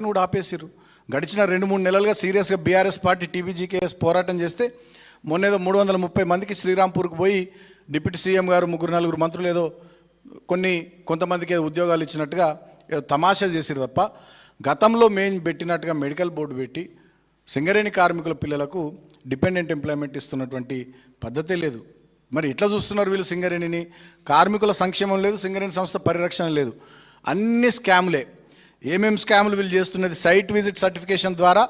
కూడా ఆపేసిర్రు. గడిచిన 2-3 నెలలుగా సీరియస్గా బీఆర్ఎస్ పార్టీ టీబీజీకేఎస్ పోరాటం చేస్తే మొన్నేదో 330 మందికి శ్రీరాంపూర్కి పోయి డిప్యూటీ సీఎం గారు 3-4 మంత్రులు ఏదో కొంతమందికి ఉద్యోగాలు ఇచ్చినట్టుగా ఏదో తమాషా చేసిరు తప్ప గతంలో మేము పెట్టినట్టుగా మెడికల్ బోర్డు పెట్టి సింగరేణి కార్మికుల పిల్లలకు డిపెండెంట్ ఎంప్లాయ్మెంట్ ఇస్తున్నటువంటి పద్ధతే లేదు. మరి ఎట్లా చూస్తున్నారు వీళ్ళు సింగరేణిని? కార్మికుల సంక్షేమం లేదు, సింగరేణి సంస్థ పరిరక్షణ లేదు, అన్ని స్కాములే. ఏమేం స్కాములు వీళ్ళు చేస్తున్నది? సైట్ విజిట్ సర్టిఫికేషన్ ద్వారా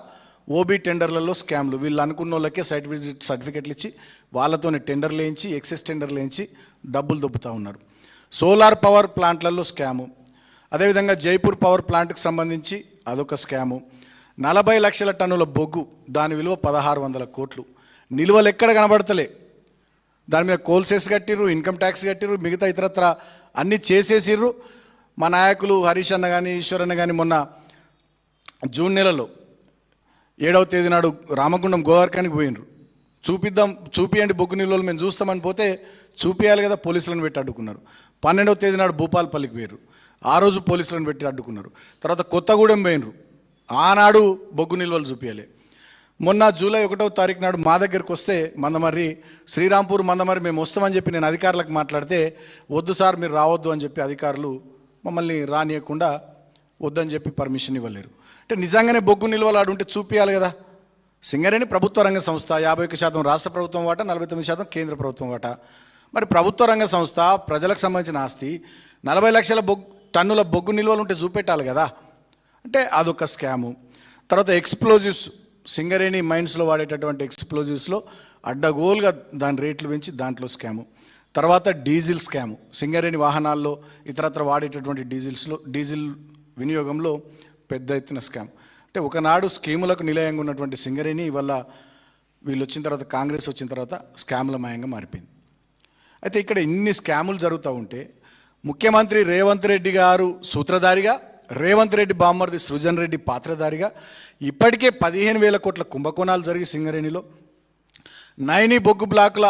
ఓబీ టెండర్లలో స్కామ్లు. వీళ్ళు అనుకున్న వాళ్ళకే సైట్ విజిట్ సర్టిఫికెట్లు ఇచ్చి వాళ్ళతోనే టెండర్లు వేయించి ఎక్సెస్ టెండర్లు వేయించి డబ్బులు దొబ్బుతూ ఉన్నారు. సోలార్ పవర్ ప్లాంట్లలో స్కాము. అదేవిధంగా జైపూర్ పవర్ ప్లాంట్కి సంబంధించి అదొక స్కాము. 40 లక్షల టన్నుల బొగ్గు, దాని విలువ 1600 కోట్లు. నిల్వలు ఎక్కడ కనబడతలే. దాని మీద కోల్ సెస్ కట్టిర్రు, ఇన్కమ్ ట్యాక్స్ కట్టిర్రు, మిగతా ఇతరత్ర అన్నీ చేసేసిర్రు. మా నాయకులు హరీష్ అన్న కానీ ఈశ్వర్ అన్న కానీ మొన్న జూన్ నెలలో 7వ తేదీ నాడు రామగుండం గోదావరికానికి పోయినరు. చూపియండి బొగ్గు నిల్వలు మేము చూస్తామని పోతే చూపియాలి కదా, పోలీసులను పెట్టి అడ్డుకున్నారు. 12వ తేదీ నాడు భూపాల్పల్లికి పోయినరు, ఆ రోజు పోలీసులను పెట్టి అడ్డుకున్నారు. తర్వాత కొత్తగూడెం పోయినరు, ఆనాడు బొగ్గు నిల్వలు చూపించాలి. మొన్న జూలై 1వ తారీఖు నాడు మా దగ్గరికి వస్తే మందమర్రి శ్రీరాంపూర్ మందమర్రి మేము వస్తామని చెప్పి నేను అధికారులకు మాట్లాడితే వద్దు సార్ మీరు రావద్దు అని చెప్పి అధికారులు మమ్మల్ని రానియకుండా వద్దని చెప్పి పర్మిషన్ ఇవ్వలేరు. అంటే నిజంగానే బొగ్గు నిల్వలు ఆడుంటే చూపించాలి కదా. సింగరేణి ప్రభుత్వ రంగ సంస్థ, 51% రాష్ట్ర ప్రభుత్వం వాటా, 49% కేంద్ర ప్రభుత్వం వాటా. మరి ప్రభుత్వ రంగ సంస్థ, ప్రజలకు సంబంధించిన ఆస్తి, 40 లక్షల టన్నుల బొగ్గు నిల్వలు ఉంటే చూపెట్టాలి కదా. అంటే అదొక స్కాము. తర్వాత ఎక్స్ప్లోజివ్స్, సింగరేణి మైన్స్లో వాడేటటువంటి ఎక్స్ప్లోజివ్స్లో అడ్డగోలుగా దాని రేట్లు పెంచి దాంట్లో స్కాము. తర్వాత డీజిల్ స్కాము, సింగరేణి వాహనాల్లో ఇతరత్ర వాడేటటువంటి డీజిల్ వినియోగంలో పెద్ద ఎత్తున స్కామ్. అంటే ఒకనాడు స్కీములకు నిలయంగా ఉన్నటువంటి సింగరేణి ఇవాళ వీళ్ళు వచ్చిన తర్వాత, కాంగ్రెస్ వచ్చిన తర్వాత స్కాముల మయంగా మారిపోయింది. అయితే ఇక్కడ ఇన్ని స్కాములు జరుగుతూ ఉంటే ముఖ్యమంత్రి రేవంత్ రెడ్డి గారు సూత్రధారిగా, రేవంత్ రెడ్డి బామ్మర్ది సృజన్ రెడ్డి పాత్రధారిగా ఇప్పటికే 15,000 కోట్ల కుంభకోణాలు జరిగి సింగరేణిలో నైని బొగ్గు బ్లాకుల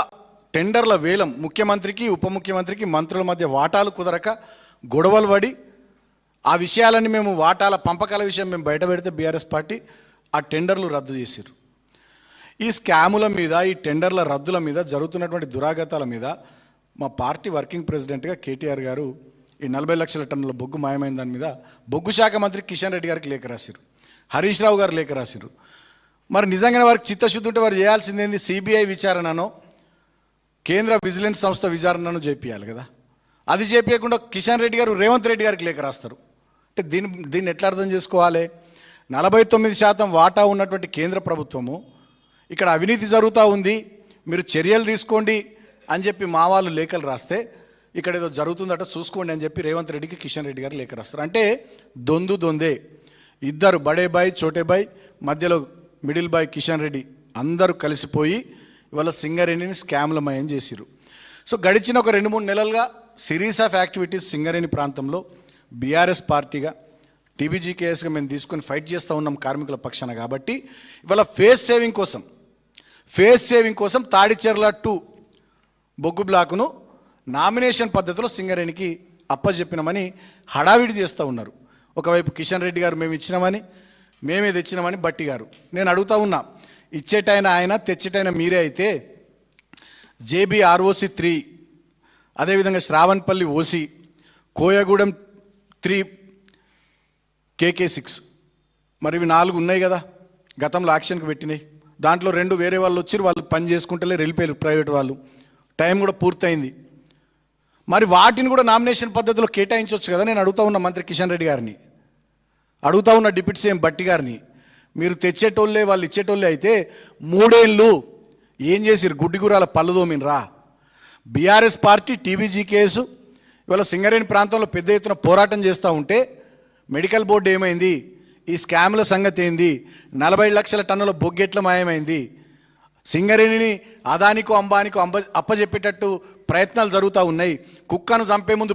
టెండర్ల వేలం, ముఖ్యమంత్రికి ఉప ముఖ్యమంత్రికి మంత్రుల మధ్య వాటాలు కుదరక గొడవలు పడి ఆ విషయాలన్నీ మేము వాటాల పంపకాల విషయం మేము బయట పెడితే బీఆర్ఎస్ పార్టీ ఆ టెండర్లు రద్దు చేశారు. ఈ స్కాముల మీద, ఈ టెండర్ల రద్దుల మీద, జరుగుతున్నటువంటి దురాగతాల మీద మా పార్టీ వర్కింగ్ ప్రెసిడెంట్గా కేటీఆర్ గారు ఈ 40 లక్షల టన్నుల బొగ్గు మాయమైన దాని మీద బొగ్గు శాఖ మంత్రి కిషన్ రెడ్డి గారికి లేఖ రాశారు, హరీష్ రావు గారు లేఖ రాశారు. మరి నిజంగానే వారికి చిత్తశుద్ధి ఉంటే వారు చేయాల్సిందేంది? సిబిఐ విచారణనో కేంద్ర విజిలెన్స్ సంస్థ విచారణను చేపియాలి కదా. అది చేపించకుండా కిషన్ రెడ్డి గారు రేవంత్ రెడ్డి గారికి లేఖ రాస్తారు. అంటే దీన్ని ఎట్లా అర్థం చేసుకోవాలి? 49% వాటా ఉన్నటువంటి కేంద్ర ప్రభుత్వము ఇక్కడ అవినీతి జరుగుతూ ఉంది, మీరు చర్యలు తీసుకోండి అని చెప్పి మా వాళ్ళు లేఖలు రాస్తే ఇక్కడ ఏదో జరుగుతుందట చూసుకోండి అని చెప్పి రేవంత్ రెడ్డికి కిషన్ రెడ్డి గారు లేఖ రాస్తారు. అంటే దొందే ఇద్దరు, బడే బాయ్ చోటే బాయ్, మధ్యలో మిడిల్ బాయ్ కిషన్ రెడ్డి అందరూ కలిసిపోయి ఇవాళ సింగరేణిని స్కామ్లమయం చేసిరు. సో గడిచిన ఒక 2-3 నెలలుగా సిరీస్ ఆఫ్ యాక్టివిటీస్ సింగరేణి ప్రాంతంలో బీఆర్ఎస్ పార్టీగా టీబీజీకేఎస్గా మేము తీసుకొని ఫైట్ చేస్తూ ఉన్నాం కార్మికుల పక్షాన. కాబట్టి ఇవాళ ఫేస్ సేవింగ్ కోసం తాడిచెర్ల 2 బొగ్గు బ్లాకును నామినేషన్ పద్ధతిలో సింగరేణికి అప్పచెప్పినామని హడావిడి చేస్తూ ఉన్నారు. ఒకవైపు కిషన్ రెడ్డి గారు మేము ఇచ్చినామని, మేమే తెచ్చినామని బట్టి గారు. నేను అడుగుతా ఉన్నా, ఇచ్చేటైన ఆయన తెచ్చేటైన మీరే అయితే జేబీ ఆర్ఓసి 3, అదేవిధంగా శ్రావణపల్లి ఓసి, కోయగూడెం 3, కేకే 6, మరి ఇవి 4 ఉన్నాయి కదా గతంలో యాక్షన్కి పెట్టినాయి. దాంట్లో 2 వేరే వాళ్ళు వచ్చి వాళ్ళు పని చేసుకుంటలే వెళ్ళిపోయారు, ప్రైవేట్ వాళ్ళు. టైం కూడా పూర్తయింది. మరి వాటిని కూడా నామినేషన్ పద్ధతిలో కేటాయించవచ్చు కదా. నేను అడుగుతా ఉన్న మంత్రి కిషన్ రెడ్డి గారిని, అడుగుతా ఉన్న డిప్యూటీ సీఎం బట్టి గారిని, మీరు తెచ్చేటోళ్ళే వాళ్ళు ఇచ్చేటోళ్ళే అయితే 3 ఏళ్ళు ఏం చేసిరు? గుడ్డిగురాల పళ్ళు దోమినరా? బీఆర్ఎస్ పార్టీ టీబీజీకేఎస్ ఇవాళ సింగరేణి ప్రాంతంలో పెద్ద ఎత్తున పోరాటం చేస్తూ ఉంటే మెడికల్ బోర్డు ఏమైంది? ఈ స్కామ్ల సంగతి ఏంది? 40 లక్షల టన్నుల బొగ్గెట్ల మాయమైంది? సింగరేణిని అదానికో అంబానికో అప్పజెప్పేటట్టు ప్రయత్నాలు జరుగుతూ ఉన్నాయి. కుక్కను చంపే ముందు